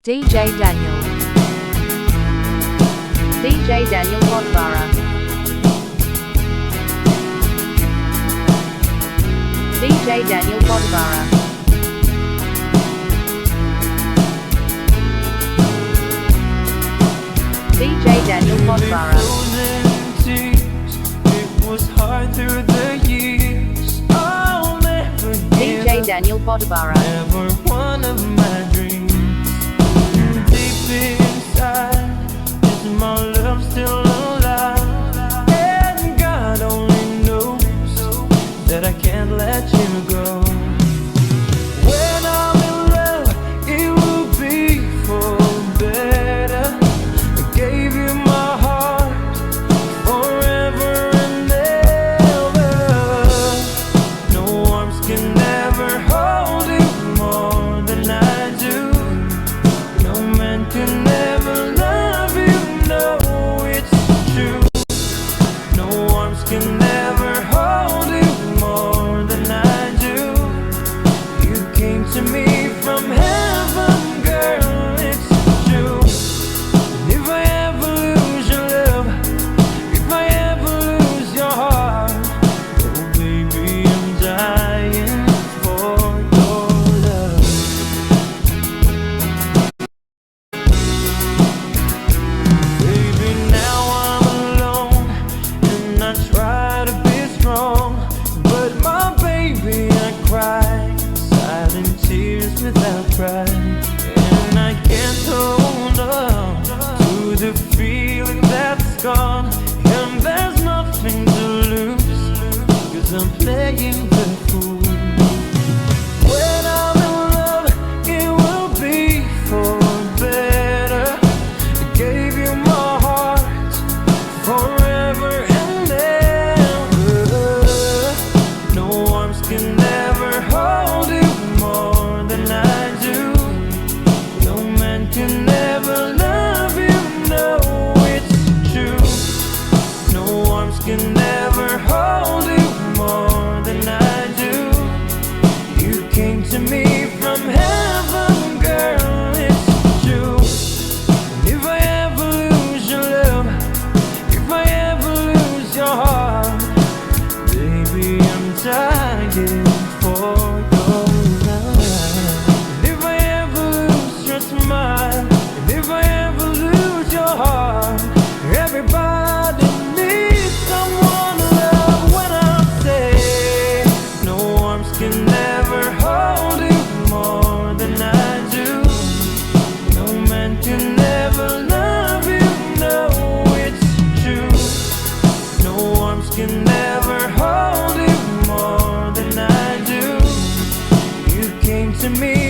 DJ Daniel. DJ Daniel Podbara. DJ Daniel Podbara. DJ Daniel Podbara. It was hard through the years. I'll never DJ Daniel Podbara. never one of my dreams. Deep inside, is my love still alive? And God only knows that I can't let you go. When I'm in love, it will be for better. I gave you my heart forever and ever. No arms can ever hold you more than I do. No man can ever love you, no, it's true. No arms can ever hold you more than I do. You came to me from heaven, girl, it's true. And if I ever lose your love, if I ever lose your heart, oh baby, I'm dying for your love. Baby, now I'm alone and I try to be strong, but my baby, I cry silent tears without pride. And I can't hold on to the feeling that's gone. And there's nothing to lose, 'cause I'm playing the fool. When I'm in love, it will be for better. I gave you my heart forever and ever. No arms can ever hold you more than I do. No man can ever love you, no, it's true. No arms can ever hold you more than I do. You came to me from heaven, girl, it's true. And if I ever lose your love, if I ever lose your heart, baby, I'm dying for your love. And if I ever lose your smile, and if I ever lose your heart, everybody needs someone to love. When I say no arms can never hold you more than I do. No man can ever love you, no, it's true. No arms can never hold you more than I do. You came to me